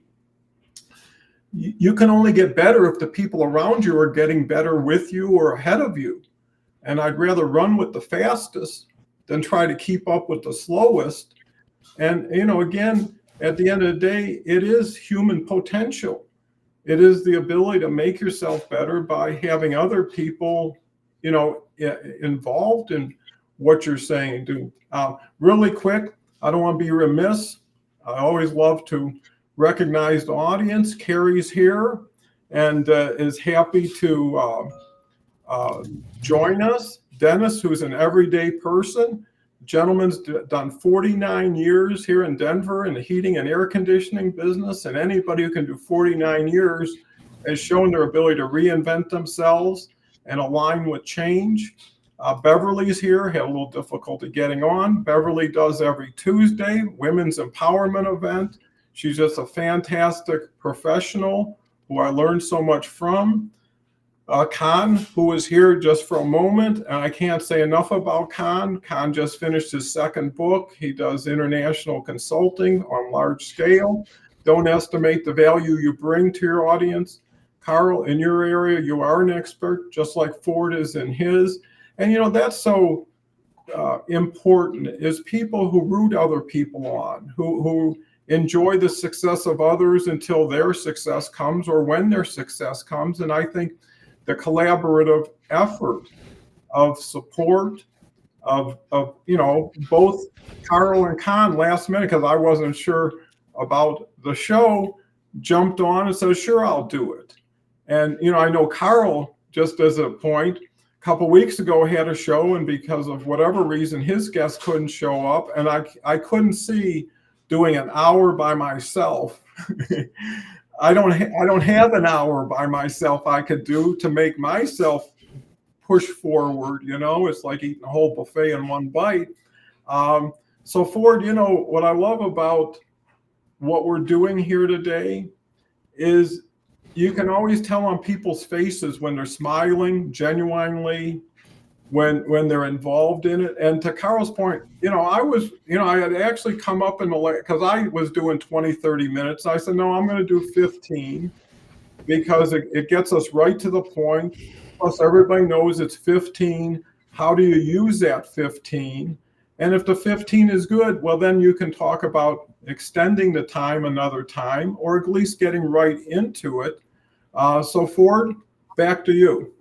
you can only get better if the people around you are getting better with you or ahead of you. And I'd rather run with the fastest than try to keep up with the slowest. And, again, at the end of the day, it is human potential. It is the ability to make yourself better by having other people, involved in what you're saying and doing. Really quick, I don't want to be remiss. I always love to recognize the audience. Carrie's here and is happy to join us. Dennis, who's an everyday person. Gentleman's done 49 years here in Denver in the heating and air conditioning business, and anybody who can do 49 years has shown their ability to reinvent themselves and align with change. Beverly's here, had a little difficulty getting on. Beverly does every Tuesday, women's empowerment event. She's just a fantastic professional who I learned so much from. Khan, who was here just for a moment, and I can't say enough about Khan. Khan just finished his second book. He does international consulting on large scale. Don't estimate the value you bring to your audience. Carl, in your area, you are an expert, just like Ford is in his. And that's so important, is people who root other people on, who enjoy the success of others until their success comes or when their success comes. And I think the collaborative effort of support of both Carl and Con last minute, because I wasn't sure about the show, jumped on and said, sure, I'll do it. And I know Carl, just as a point, a couple weeks ago had a show, and because of whatever reason his guest couldn't show up, and I couldn't see doing an hour by myself. I don't have an hour by myself I could do to make myself push forward. It's like eating a whole buffet in one bite. So Ford, what I love about what we're doing here today is you can always tell on people's faces when they're smiling genuinely, when they're involved in it. And to Carl's point, I had actually come up in because I was doing 20, 30 minutes. I said, no, I'm going to do 15 because it gets us right to the point. Plus everybody knows it's 15. How do you use that 15? And if the 15 is good, well, then you can talk about extending the time another time, or at least getting right into it. So Ford, back to you.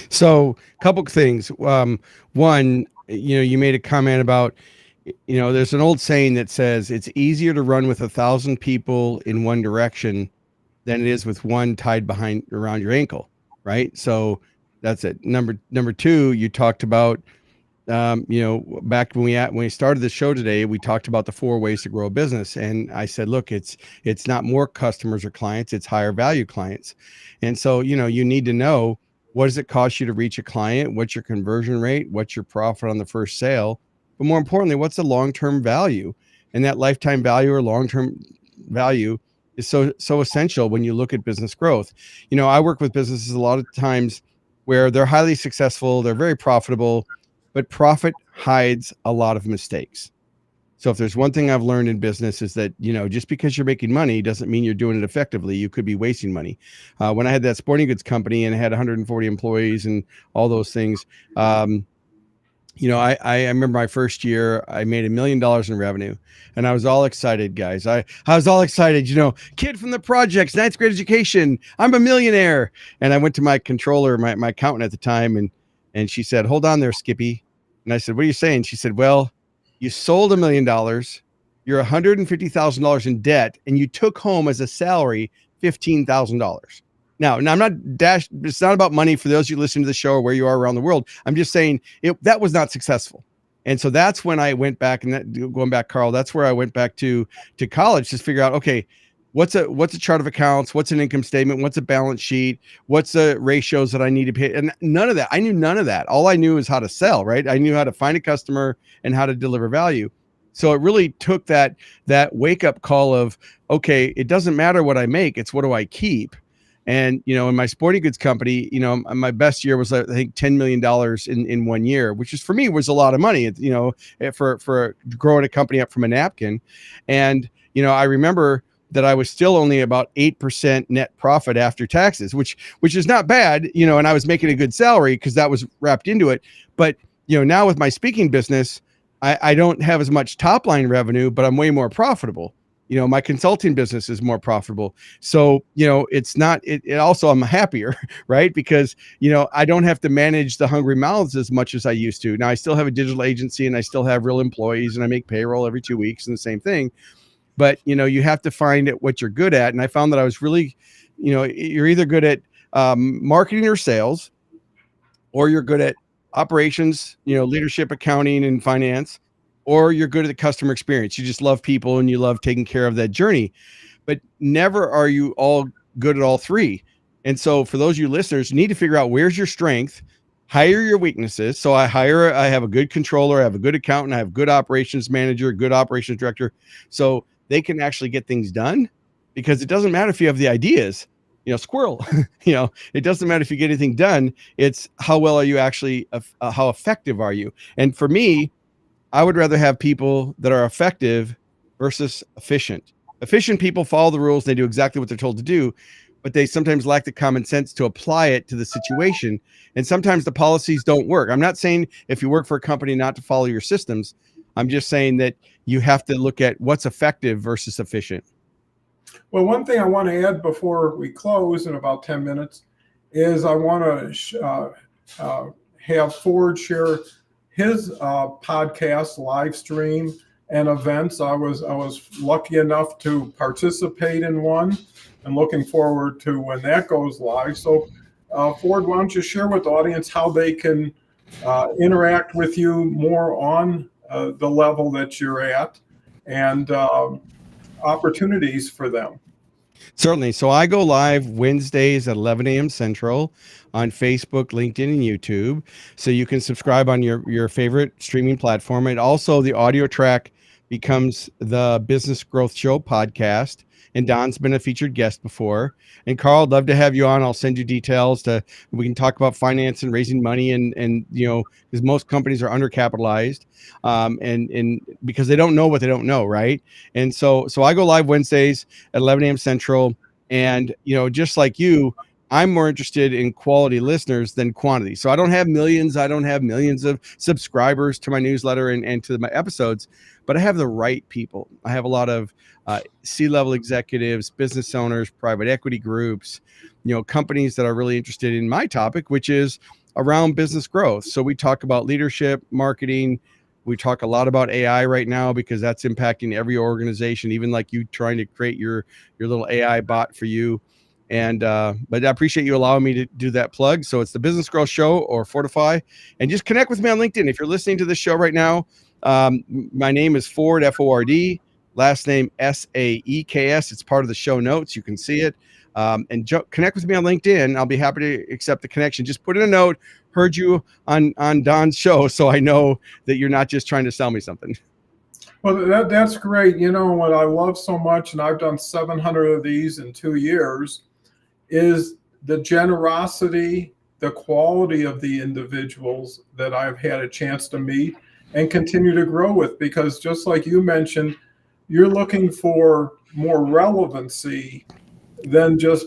So a couple of things. One, you made a comment about, there's an old saying that says it's easier to run with 1,000 people in one direction than it is with one tied around your ankle. Right. So that's it. Number two, you talked about, back when we started the show today, we talked about the 4 ways to grow a business. And I said, look, it's not more customers or clients, it's higher value clients. And so, you need to know, what does it cost you to reach a client? What's your conversion rate? What's your profit on the first sale? But more importantly, what's the long-term value? And that lifetime value or long-term value is so essential when you look at business growth. I work with businesses a lot of times where they're highly successful, they're very profitable, but profit hides a lot of mistakes. So if there's one thing I've learned in business is that, just because you're making money doesn't mean you're doing it effectively. You could be wasting money. When I had that sporting goods company and I had 140 employees and all those things, I remember my first year, I made $1 million in revenue, and I was all excited, guys. I was all excited, kid from the projects, 9th grade education, I'm a millionaire. And I went to my controller, my accountant at the time, and she said, hold on there, Skippy. And I said, what are you saying? She said, well, you sold $1 million, you're $150,000 in debt, and you took home as a salary $15,000. Now I'm not it's not about money for those of you listening to the show or where you are around the world. I'm just saying that was not successful. And so that's when I went back, and going back, Carl, that's where I went back to college to figure out, okay, what's a chart of accounts? What's an income statement? What's a balance sheet? What's the ratios that I need to pay? And none of that. I knew none of that. All I knew is how to sell, right? I knew how to find a customer and how to deliver value. So it really took that wake up call of, okay, it doesn't matter what I make, it's what do I keep? And, in my sporting goods company, my best year was, I think, $10 million in 1 year, which is, for me, was a lot of money, for growing a company up from a napkin. And, I remember that I was still only about 8% net profit after taxes, which is not bad, and I was making a good salary because that was wrapped into it. But, now with my speaking business, I don't have as much top line revenue, but I'm way more profitable. My consulting business is more profitable. So, it's not, it also, I'm happier, right? Because, I don't have to manage the hungry mouths as much as I used to. Now I still have a digital agency and I still have real employees and I make payroll every 2 weeks and the same thing. But, you have to find what you're good at. And I found that I was really, you're either good at marketing or sales, or you're good at operations, leadership, accounting, and finance, or you're good at the customer experience. You just love people and you love taking care of that journey, but never are you all good at all three. And so for those of you listeners, you need to figure out where's your strength, hire your weaknesses. So I have a good controller, I have a good accountant, I have a good operations manager, good operations director. So they can actually get things done, because it doesn't matter if you have the ideas, squirrel, it doesn't matter if you get anything done. It's how well are you actually, how effective are you? And for me, I would rather have people that are effective versus efficient. Efficient people follow the rules. They do exactly what they're told to do, but they sometimes lack the common sense to apply it to the situation. And sometimes the policies don't work. I'm not saying if you work for a company not to follow your systems. I'm just saying that you have to look at what's effective versus efficient. Well, one thing I want to add before we close in about 10 minutes is I want to have Ford share his podcast live stream and events. I was lucky enough to participate in one and looking forward to when that goes live. So Ford, why don't you share with the audience how they can interact with you more on the level that you're at and opportunities for them. Certainly. So I go live Wednesdays at 11 a.m. Central on Facebook, LinkedIn, and YouTube. So you can subscribe on your favorite streaming platform. And also the audio track becomes the Business Growth Show podcast. And Don's been a featured guest before. And Carl, I'd love to have you on. I'll send you details we can talk about finance and raising money and because most companies are undercapitalized and because they don't know what they don't know, right? And so I go live Wednesdays at 11 a.m. Central. And just like you, I'm more interested in quality listeners than quantity. So I don't have millions of subscribers to my newsletter and to my episodes, but I have the right people. I have a lot of C-level executives, business owners, private equity groups, companies that are really interested in my topic, which is around business growth. So we talk about leadership, marketing. We talk a lot about AI right now because that's impacting every organization, even like you trying to create your little AI bot for you. And but I appreciate you allowing me to do that plug. So it's the Business Growth Show or Fortify, and just connect with me on LinkedIn. If you're listening to this show right now, my name is Ford, Ford, last name Saeks. It's part of the show notes. You can see it. And connect with me on LinkedIn. I'll be happy to accept the connection. Just put in a note, heard you on Don's show, so I know that you're not just trying to sell me something. Well, that's great. What I love so much, and I've done 700 of these in 2 years, is the generosity, the quality of the individuals that I've had a chance to meet and continue to grow with. Because just like you mentioned, you're looking for more relevancy than just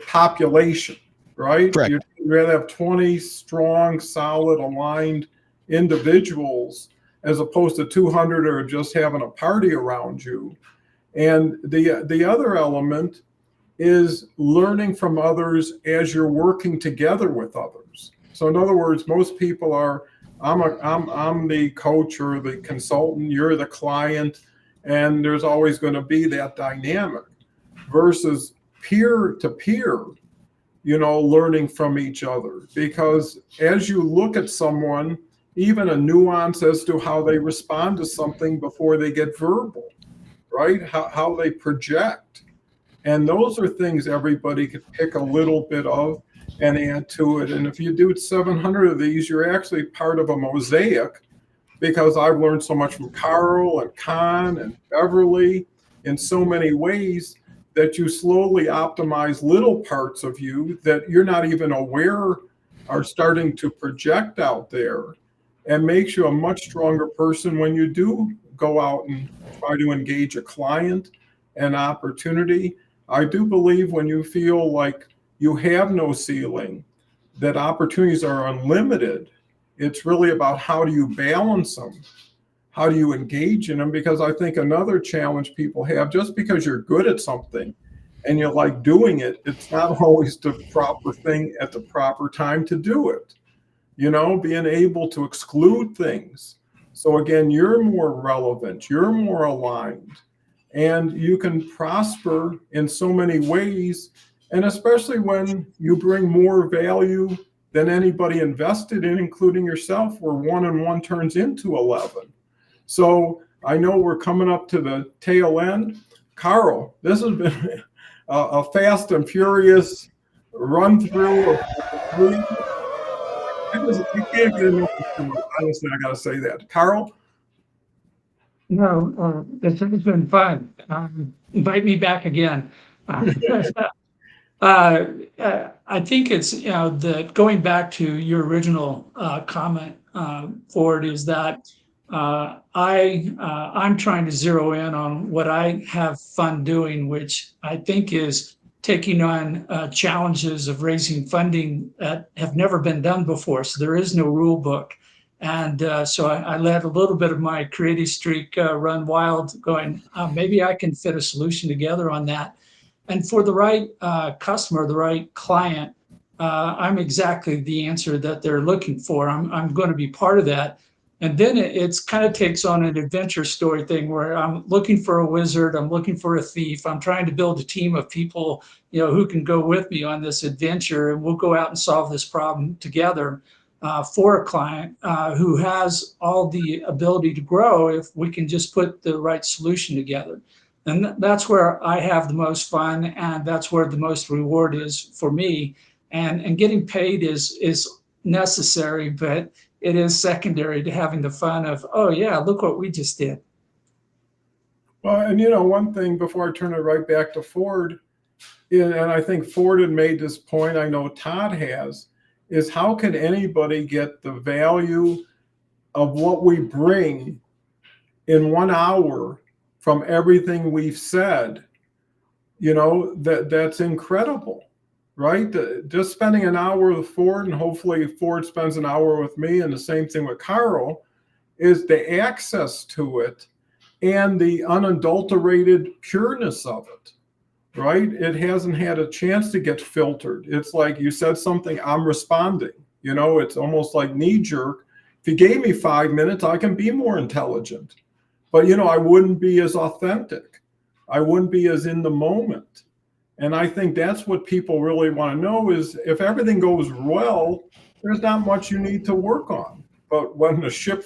population, right? Correct. You'd rather have 20 strong, solid, aligned individuals as opposed to 200 or just having a party around you. And the other element is learning from others as you're working together with others. So in other words, most people are, I'm the coach or the consultant, you're the client, and there's always going to be that dynamic versus peer to peer, learning from each other. Because as you look at someone, even a nuance as to how they respond to something before they get verbal, right? How they project. And those are things everybody could pick a little bit of and add to it. And if you do 700 of these, you're actually part of a mosaic, because I've learned so much from Carl and Con and Beverly in so many ways that you slowly optimize little parts of you that you're not even aware are starting to project out there, and makes you a much stronger person when you do go out and try to engage a client, an opportunity. I do believe when you feel like you have no ceiling, that opportunities are unlimited. It's really about how do you balance them? How do you engage in them? Because I think another challenge people have, just because you're good at something and you like doing it, it's not always the proper thing at the proper time to do it. Being able to exclude things. So again, you're more relevant, you're more aligned, and you can prosper in so many ways. And especially when you bring more value than anybody invested in, including yourself, where 1 and 1 turns into 11. So I know we're coming up to the tail end. Carl, this has been a fast and furious run through of you can't get enough of it. Honestly, I got to say that. Carl? No, this has been fun. Invite me back again. I think it's, going back to your original comment, Ford, is that I'm trying to zero in on what I have fun doing, which I think is taking on challenges of raising funding that have never been done before. So there is no rule book. And so I let a little bit of my creative streak run wild, going, maybe I can fit a solution together on that. And for the right customer, the right client, I'm exactly the answer that they're looking for. I'm going to be part of that. And then it's kind of takes on an adventure story thing where I'm looking for a wizard, I'm looking for a thief, I'm trying to build a team of people, who can go with me on this adventure, and we'll go out and solve this problem together for a client who has all the ability to grow if we can just put the right solution together. And that's where I have the most fun, and that's where the most reward is for me. And getting paid is necessary, but it is secondary to having the fun of, oh yeah, look what we just did. Well, and one thing before I turn it right back to Ford, and I think Ford had made this point, I know Todd has, is how can anybody get the value of what we bring in 1 hour from everything we've said? That's incredible, right? Just spending an hour with Ford, and hopefully Ford spends an hour with me, and the same thing with Carl, is the access to it and the unadulterated pureness of it, right? It hasn't had a chance to get filtered. It's like you said something, I'm responding. It's almost like knee jerk. If you gave me 5 minutes, I can be more intelligent. But, I wouldn't be as authentic. I wouldn't be as in the moment. And I think that's what people really want to know is if everything goes well, there's not much you need to work on. But when the ship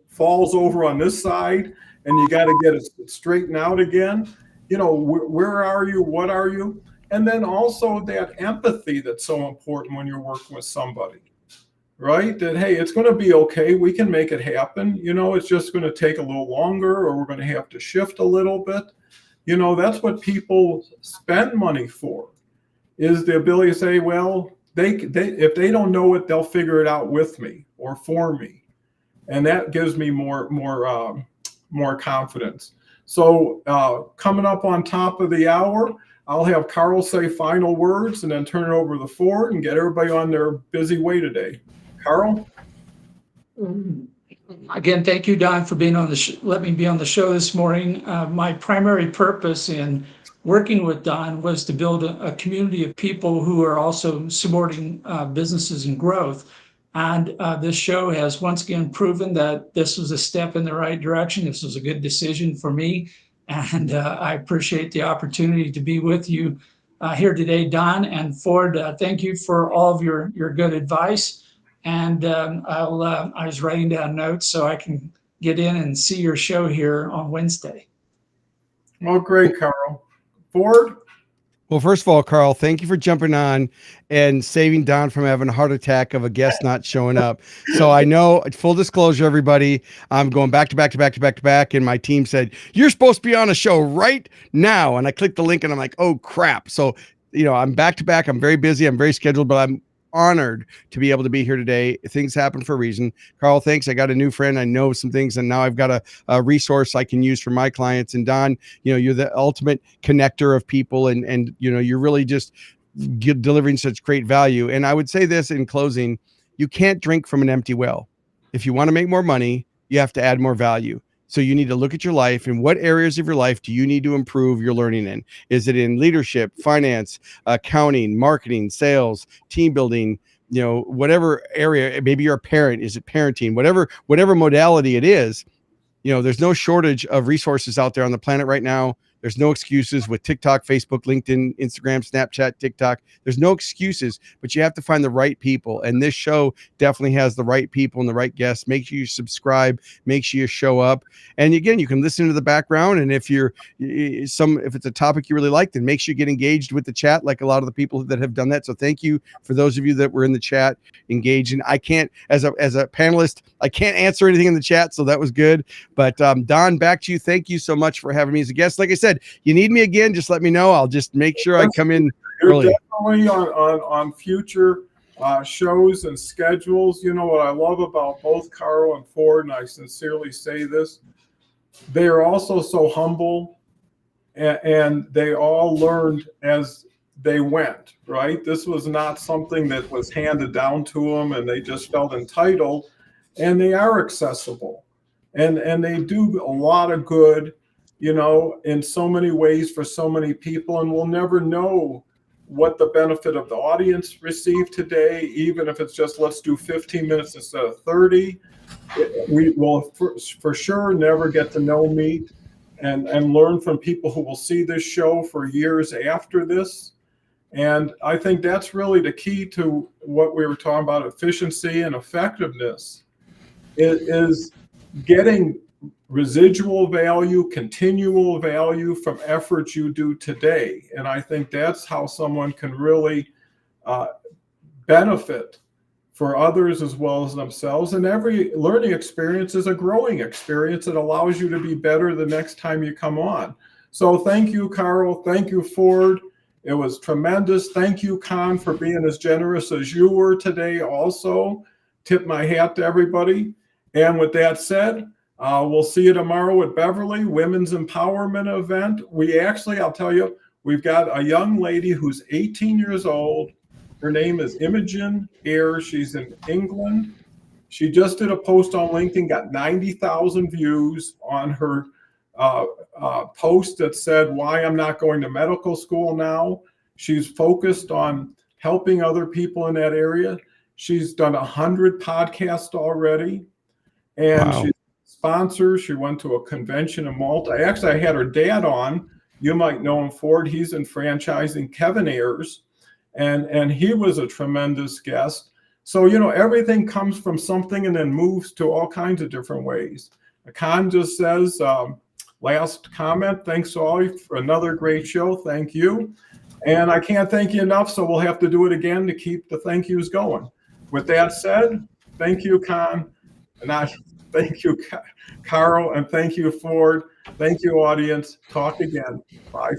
falls over on this side and you got to get it straightened out again, where are you? What are you? And then also that empathy that's so important when you're working with somebody, right? That, hey, it's going to be okay. We can make it happen. It's just going to take a little longer, or we're going to have to shift a little bit. That's what people spend money for, is the ability to say, well, they if they don't know it, they'll figure it out with me or for me. And that gives me more confidence. So coming up on top of the hour, I'll have Carl say final words and then turn it over to Ford and get everybody on their busy way today. Carl? Again, thank you, Don, for being on let me be on the show this morning. My primary purpose in working with Don was to build a community of people who are also supporting businesses and growth. And this show has once again proven that this was a step in the right direction. This was a good decision for me. And I appreciate the opportunity to be with you here today, Don and Ford. Thank you for all of your good advice. And I was writing down notes so I can get in and see your show here on Wednesday. Well, great, Carl. Ford? Well, first of all, Carl, thank you for jumping on and saving Don from having a heart attack of a guest not showing up. So I know, full disclosure, everybody, I'm going back to back. And my team said, you're supposed to be on a show right now. And I clicked the link and I'm like, oh, crap. So, I'm back to back. I'm very busy. I'm very scheduled, but I'm honored to be able to be here today. Things happen for a reason. Carl, thanks. I got a new friend. I know some things, and now I've got a resource I can use for my clients. And Don, you're the ultimate connector of people, and you're really just delivering such great value. And I would say this in closing: you can't drink from an empty well. If you want to make more money, you have to add more value. So you need to look at your life and what areas of your life do you need to improve your learning in? Is it in leadership, finance, accounting, marketing, sales, team building, whatever area? Maybe you're a parent. Is it parenting? Whatever modality it is, there's no shortage of resources out there on the planet right now. There's no excuses with TikTok, Facebook, LinkedIn, Instagram, Snapchat, TikTok. There's no excuses, but you have to find the right people. And this show definitely has the right people and the right guests. Make sure you subscribe. Make sure you show up. And again, you can listen to the background. And if if it's a topic you really like, then make sure you get engaged with the chat, like a lot of the people that have done that. So thank you for those of you that were in the chat engaging. I can't, as a panelist, I can't answer anything in the chat. So that was good. But Don, back to you. Thank you so much for having me as a guest. Like I said, you need me again, just let me know. I'll just make sure I come in early. Definitely on future shows and schedules. What I love about both Carl and Ford, and I sincerely say this, they are also so humble, and they all learned as they went, right? This was not something that was handed down to them and they just felt entitled. and they are accessible, and they do a lot of good, you know, in so many ways for so many people, and we'll never know what the benefit of the audience received today, even if it's just let's do 15 minutes instead of 30. We will for sure never get to know, meet, and learn from people who will see this show for years after this. And I think that's really the key to what we were talking about, efficiency and effectiveness, is getting residual value, continual value from efforts you do today. And I think that's how someone can really benefit for others as well as themselves. And every learning experience is a growing experience that allows you to be better the next time you come on. So thank you, Carl. Thank you, Ford. It was tremendous. Thank you, Con, for being as generous as you were today also. Tip my hat to everybody. And with that said, we'll see you tomorrow at Beverly Women's Empowerment event. We actually, I'll tell you, we've got a young lady who's 18 years old. Her name is Imogen Ayres. She's in England. She just did a post on LinkedIn, got 90,000 views on her post that said, why I'm not going to medical school now. She's focused on helping other people in that area. She's done 100 podcasts already. And Wow. she's a sponsor. She went to a convention in Malta. I had her dad on. You might know him, Ford. He's in franchising, Kevin Ayres. And he was a tremendous guest. So, you know, everything comes from something and then moves to all kinds of different ways. Khan just says, last comment, thanks all for another great show. Thank you. And I can't thank you enough, so we'll have to do it again to keep the thank yous going. With that said, thank you, Khan. And thank you, Carl, and thank you, Ford. Thank you, audience. Talk again. Bye.